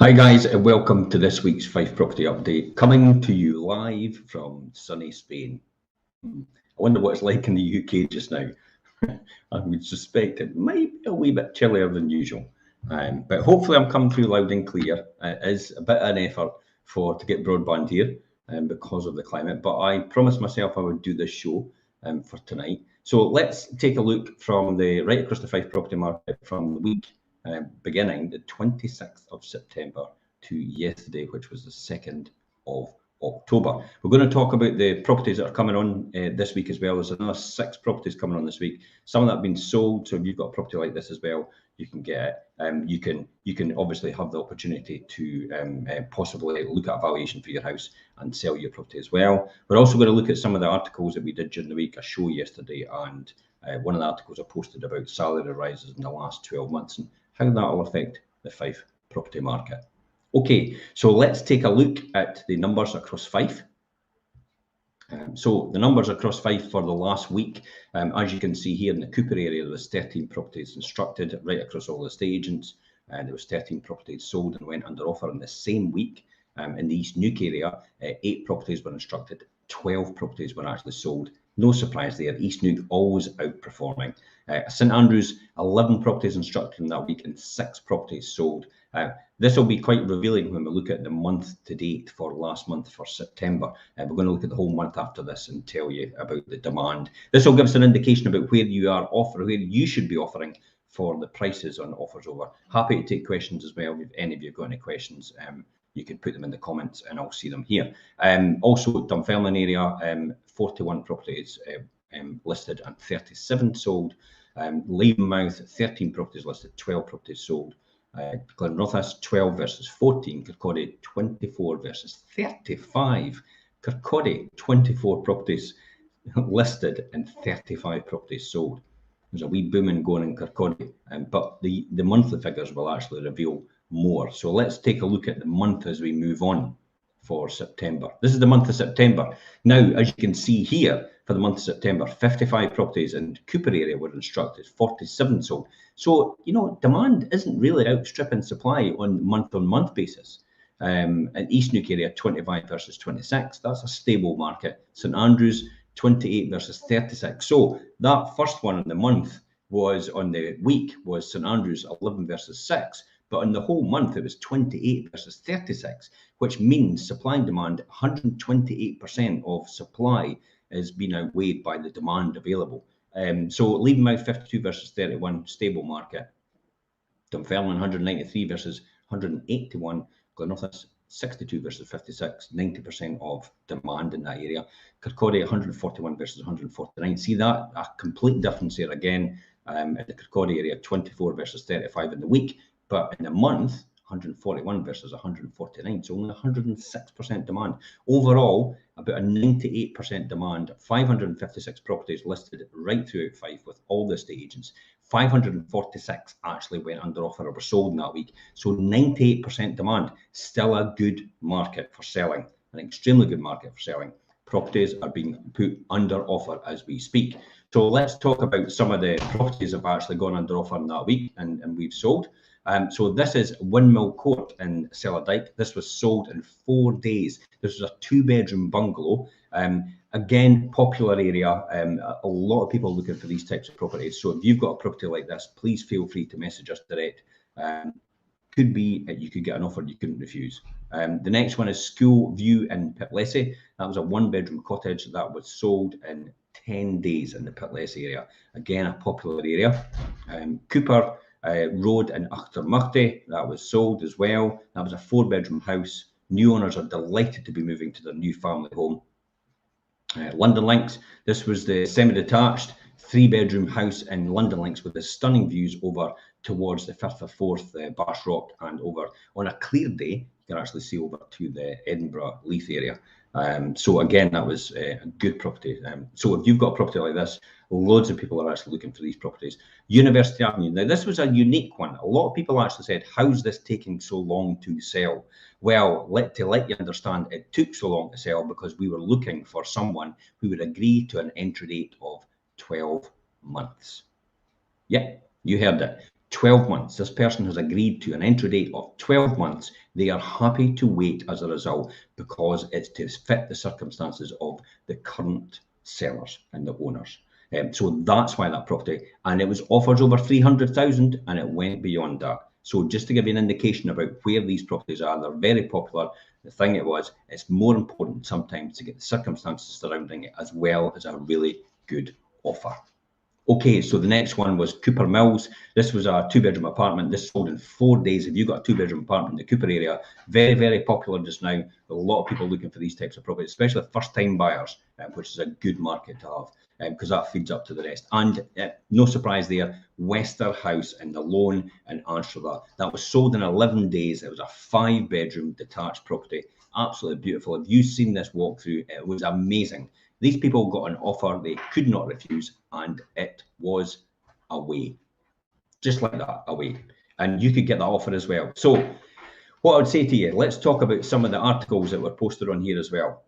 Hi guys, and welcome to this week's Fife Property Update, coming to you live from sunny Spain. I wonder what it's like in the UK just now. I would suspect it might be a wee bit chillier than usual, but hopefully I'm coming through loud and clear. It is a bit of an effort to get broadband here because of the climate, but I promised myself I would do this show for tonight. So let's take a look from right across the Fife property market from the week beginning the 26th of September to yesterday, which was the 2nd of October. We're going to talk about the properties that are coming on this week as well. There's another 6 properties coming on this week. Some of that have been sold, so if you've got a property like this as well, you can get it. You can obviously have the opportunity to possibly look at a valuation for your house and sell your property as well. We're also going to look at some of the articles that we did during the week, a show yesterday, and one of the articles I posted about salary rises in the last 12 months and how that will affect the Fife property market. Okay, so let's take a look at the numbers across Fife. So the numbers across Fife for the last week, as you can see here in the Cooper area, there was 13 properties instructed right across all the estate agents, and there was 13 properties sold and went under offer in the same week. In the East Neuk area, 8 properties were instructed, 12 properties were actually sold. No surprise there, East Neuk always outperforming. St Andrews, 11 properties instructed in that week and 6 properties sold. This will be quite revealing when we look at the month to date for last month for September. We're going to look at the whole month after this and tell you about the demand. This will give us an indication about where you are offering, where you should be offering for the prices on offers over. Happy to take questions as well. If any of you have got any questions, you can put them in the comments and I'll see them here. Also, Dunfermline area, 41 properties listed and 37 sold. Leavenmouth, 13 properties listed, 12 properties sold. Glenrothes 12 versus 14, Kirkcaldy 24 versus 35. Kirkcaldy 24 properties listed and 35 properties sold. There's a wee booming going in Kirkcaldy, but the monthly figures will actually reveal more. So let's take a look at the month as we move on for September. This is the month of September. Now, as you can see here, for the month of September, 55 properties in Cooper area were instructed, 47 sold. So, you know, demand isn't really outstripping supply on month basis. In East Neuk area, 25 versus 26, that's a stable market. St Andrews, 28 versus 36. So that first one in the month was on the week was St Andrews 11 versus 6. But in the whole month, it was 28 versus 36, which means supply and demand, 128% of supply is being outweighed by the demand available. So Leavenmouth 52 versus 31, stable market. Dunfermline 193 versus 181. Glenrothes 62 versus 56, 90% of demand in that area. Kirkcaldy 141 versus 149. See that? A complete difference here again. In the Kirkcaldy area, 24 versus 35 in the week. But in a month, 141 versus 149, so only 106% demand. Overall, about a 98% demand, 556 properties listed right throughout Fife with all the estate agents. 546 actually went under offer or were sold in that week. So 98% demand, still a good market for selling, an extremely good market for selling. Properties are being put under offer as we speak. So let's talk about some of the properties that have actually gone under offer in that week and we've sold. So this is Windmill Court in Cellardyke. This was sold in 4 days. This was a 2-bedroom bungalow. Again, popular area. A lot of people are looking for these types of properties. So if you've got a property like this, please feel free to message us direct. Could be you could get an offer you couldn't refuse. The next one is School View in Pitlessie. That was a 1-bedroom cottage that was sold in 10 days in the Pitlessie area. Again, a popular area. Cooper Road in Achtermuchte, that was sold as well. That was a 4-bedroom house. New owners are delighted to be moving to their new family home. London Links, this was the semi-detached 3-bedroom house in London Links with the stunning views over towards the Firth of Forth, Bash Rock, and over on a clear day, you can actually see over to the Edinburgh Leith area. So again, that was a good property. So if you've got a property like this, loads of people are actually looking for these properties. University Avenue. Now, this was a unique one. A lot of people actually said, how's this taking so long to sell? Well, to let you understand, it took so long to sell because we were looking for someone who would agree to an entry date of 12 months. Yeah, you heard it. 12 months. This person has agreed to an entry date of 12 months. They are happy to wait as a result because it's to fit the circumstances of the current sellers and the owners. So that's why that property, and it was offers over 300,000 and it went beyond that. So just to give you an indication about where these properties are, they're very popular. The thing it's more important sometimes to get the circumstances surrounding it as well as a really good offer. Okay, so the next one was Cooper Mills. This was a 2-bedroom apartment. This sold in 4 days. If you've got a 2-bedroom apartment in the Cooper area, very, very popular just now. A lot of people looking for these types of properties, especially first-time buyers, which is a good market to have because that feeds up to the rest. And no surprise there, Wester House in the Loan in Anstruther. That was sold in 11 days. It was a 5-bedroom detached property. Absolutely beautiful. If you've seen this walkthrough, it was amazing. These people got an offer they could not refuse, and it was away. Just like that, away. And you could get that offer as well. So what I would say to you, let's talk about some of the articles that were posted on here as well.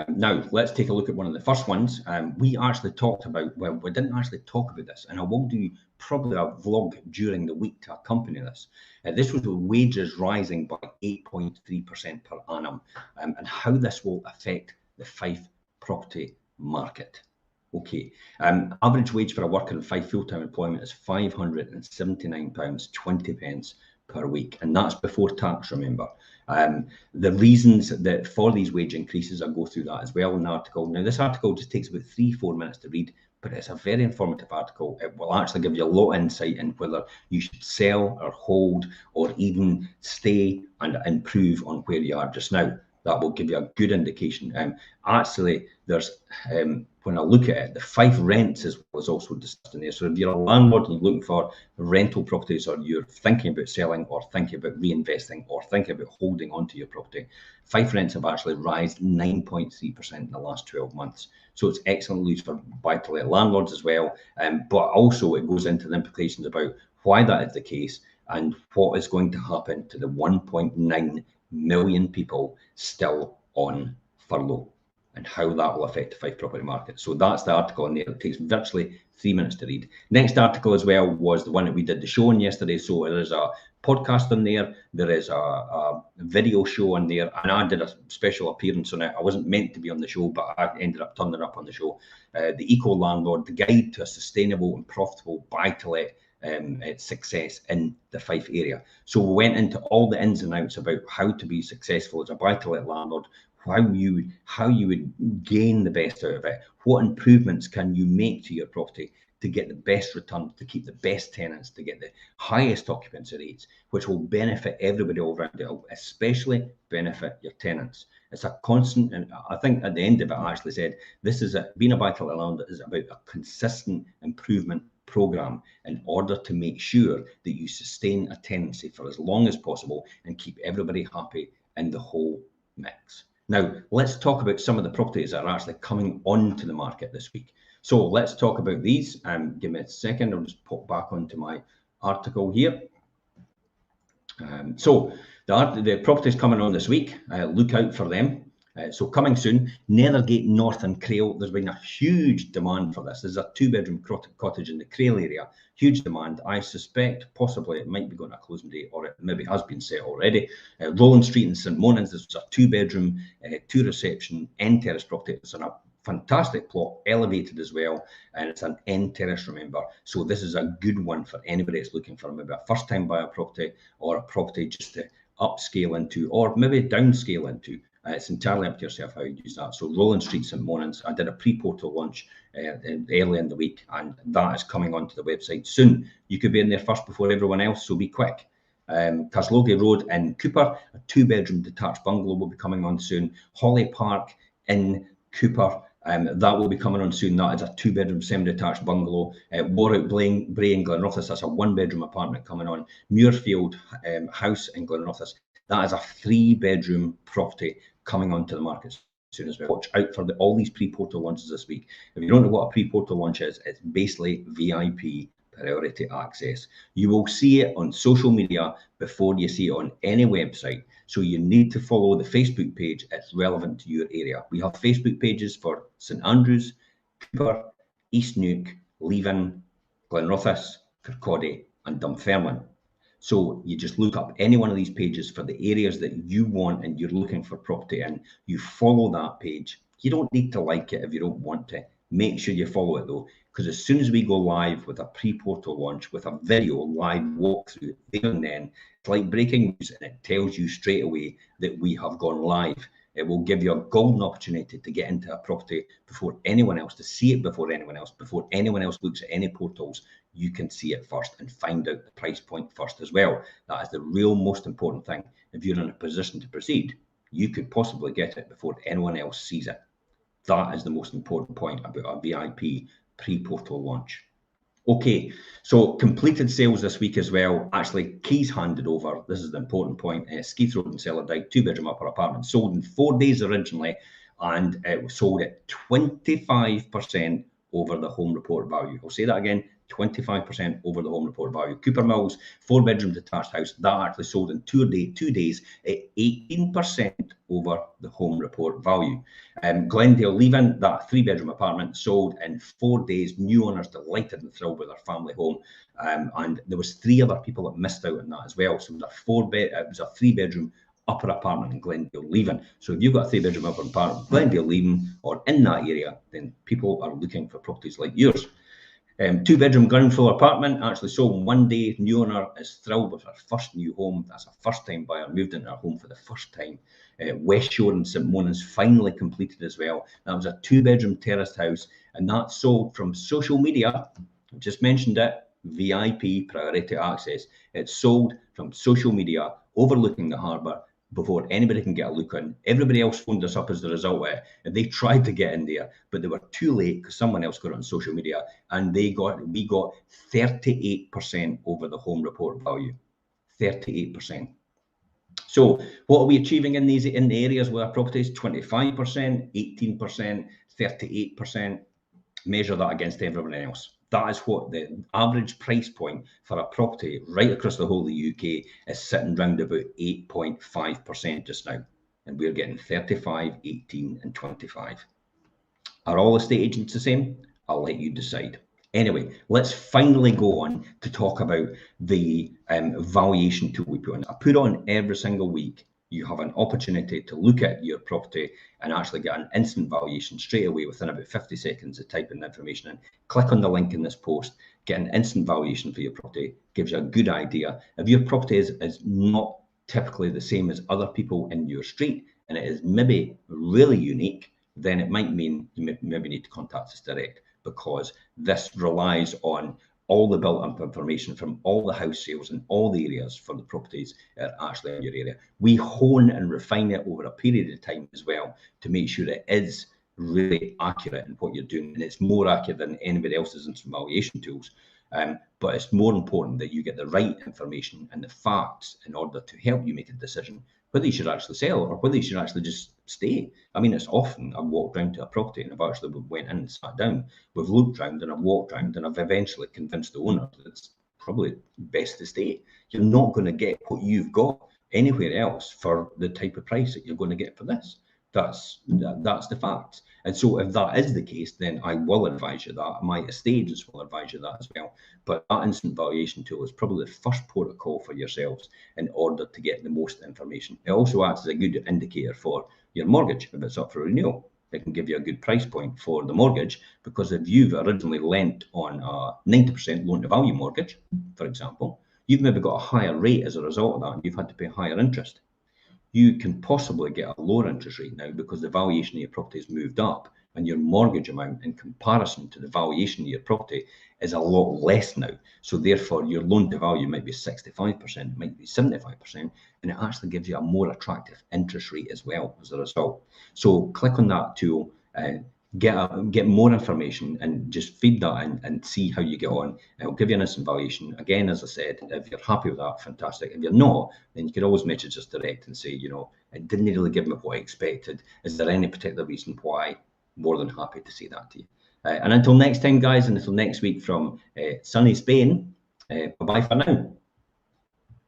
Now, let's take a look at one of the first ones. We actually talked about, well, we didn't actually talk about this, and I will do probably a vlog during the week to accompany this. This was the wages rising by 8.3% per annum, and how this will affect the Fife property market. Okay, average wage for a worker in Fife full-time employment is £579.20 per week, and that's before tax, remember. The reasons that for these wage increases, I'll go through that as well in the article. Now, this article just takes about 3-4 minutes to read, but it's a very informative article. It will actually give you a lot of insight in whether you should sell or hold or even stay and improve on where you are just now. That will give you a good indication. Actually, there's when I look at it, the Fife rents is also discussed in there. So if you're a landlord and you're looking for rental properties, or you're thinking about selling, or thinking about reinvesting, or thinking about holding onto your property, Fife rents have actually risen 9.3% in the last 12 months. So it's excellent news for buy-to-let landlords as well. But also it goes into the implications about why that is the case and what is going to happen to the 1.9 million people still on furlough and how that will affect the Fife property market. So that's the article in there. It takes virtually 3 minutes to read. Next article as well was the one that we did the show on yesterday. So there is a podcast on there. There is a video show on there. And I did a special appearance on it. I wasn't meant to be on the show, but I ended up turning up on the show. The Eco Landlord, the guide to a sustainable and profitable buy-to-let success in the Fife area. So we went into all the ins and outs about how to be successful as a buy-to-let landlord, how you would gain the best out of it, what improvements can you make to your property to get the best return, to keep the best tenants, to get the highest occupancy rates, which will benefit everybody all around it, especially benefit your tenants. It's a constant, and I think at the end of it, I actually said, being a buy-to-let landlord is about a consistent improvement program in order to make sure that you sustain a tenancy for as long as possible and keep everybody happy in the whole mix. Now, let's talk about some of the properties that are actually coming onto the market this week. So let's talk about these. Give me a second. I'll just pop back onto my article here. So the properties coming on this week, look out for them. So coming soon, Nethergate North and Crail. There's been a huge demand for this. There's a 2-bedroom cottage in the Crail area. Huge demand. I suspect possibly it might be going to a closing date, or it maybe has been set already. Rowland Street in St Monans. This was a 2-bedroom, 2-reception, end terrace property. It's on a fantastic plot, elevated as well, and it's an end terrace, remember. So this is a good one for anybody that's looking for maybe a first-time buyer property, or a property just to upscale into, or maybe downscale into. It's entirely up to yourself how you use that. So Rowland Street, St Monans, I did a pre-portal launch early in the week, and that is coming onto the website soon. You could be in there first before everyone else, so be quick. Caslogie Road in Cooper, a 2-bedroom detached bungalow will be coming on soon. Holly Park in Cooper, that will be coming on soon. That is a 2-bedroom semi-detached bungalow. Warwick Bray in Glenrothes, that's a 1-bedroom apartment coming on. Muirfield House in Glenrothes, that is a 3-bedroom property coming onto the market soon as well. Watch out for all these pre-portal launches this week. If you don't know what a pre-portal launch is, it's basically VIP priority access. You will see it on social media before you see it on any website. So you need to follow the Facebook page. It's relevant to your area. We have Facebook pages for St Andrews, Cooper, East Neuk, Leven, Glenrothes, Kirkcaldy and Dunfermline. So you just look up any one of these pages for the areas that you want and you're looking for property in. You follow that page. You don't need to like it if you don't want to. Make sure you follow it though, because as soon as we go live with a pre-portal launch, with a video live walkthrough there and then, it's like breaking news and it tells you straight away that we have gone live. It will give you a golden opportunity to get into a property before anyone else, to see it before anyone else looks at any portals. You can see it first and find out the price point first as well. That is the real most important thing. If you're in a position to proceed, you could possibly get it before anyone else sees it. That is the most important point about a VIP pre-portal launch. Okay, so completed sales this week as well. Actually, keys handed over. This is the important point. Skeeth Road and Cellardike, 2-bedroom upper apartment, sold in 4 days originally, and it was sold at 25% over the home report value. I'll say that again, 25% over the home report value. Cooper Mills, 4-bedroom detached house, that actually sold in 2 days at 18% over the home report value. Glendale Leaving, that 3-bedroom apartment, sold in 4 days. New owners delighted and thrilled with their family home, and there was 3 other people that missed out on that as well. So it was a 3-bedroom upper apartment in Glendale Leaving. So if you've got a 3-bedroom upper apartment, Glendale Leaving, or in that area, then people are looking for properties like yours. 2-bedroom ground floor apartment actually sold in 1 day. New owner is thrilled with her first new home. That's a first-time buyer, moved into her home for the first time. West Shore and St Monans finally completed as well. That was a 2-bedroom terraced house, and that sold from social media. I just mentioned it, VIP priority access. It sold from social media overlooking the harbour before anybody can get a look in. Everybody else phoned us up as the result of it, and they tried to get in there, but they were too late because someone else got it on social media, and we got 38% over the home report value. 38%. So what are we achieving in the areas where our property is? 25%, 18%, 38%. Measure that against everyone else. That is what the average price point for a property right across the whole of the UK is, sitting round about 8.5% just now. And we're getting 35, 18 and 25. Are all estate agents the same? I'll let you decide. Anyway, let's finally go on to talk about the valuation tool we put on. I put on every single week. You have an opportunity to look at your property and actually get an instant valuation straight away within about 50 seconds of typing the information in. Click on the link in this post, get an instant valuation for your property, gives you a good idea. If your property is not typically the same as other people in your street, and it is maybe really unique, then it might mean you maybe need to contact us direct, because this relies on all the built-up information from all the house sales in all the areas for the properties that are actually in your area. We hone and refine it over a period of time as well to make sure it is really accurate in what you're doing, and it's more accurate than anybody else's instant valuation tools. But it's more important that you get the right information and the facts in order to help you make a decision whether you should actually sell or whether you should actually just stay. I mean, it's often I've walked round to a property and I've actually went in and sat down. We've looked round and I've walked round and I've eventually convinced the owner that it's probably best to stay. You're not going to get what you've got anywhere else for the type of price that you're going to get for this. That's the fact. And so if that is the case, then I will advise you that. My estate agents will advise you that as well. But that instant valuation tool is probably the first port of call for yourselves in order to get the most information. It also acts as a good indicator for your mortgage if it's up for renewal. It can give you a good price point for the mortgage, because if you've originally lent on a 90% loan to value mortgage, for example, you've maybe got a higher rate as a result of that, and you've had to pay higher interest. You can possibly get a lower interest rate now because the valuation of your property has moved up, and your mortgage amount in comparison to the valuation of your property is a lot less now. So therefore your loan to value might be 65%, might be 75%, and it actually gives you a more attractive interest rate as well as a result. So click on that tool, get more information and just feed that in and see how you get on. It'll give you an instant valuation. Again, as I said, if you're happy with that, fantastic. If you're not, then you can always message us direct and say, you know, it didn't really give me what I expected. Is there any particular reason why? More than happy to say that to you. And until next time, guys, and until next week from sunny Spain, bye-bye for now.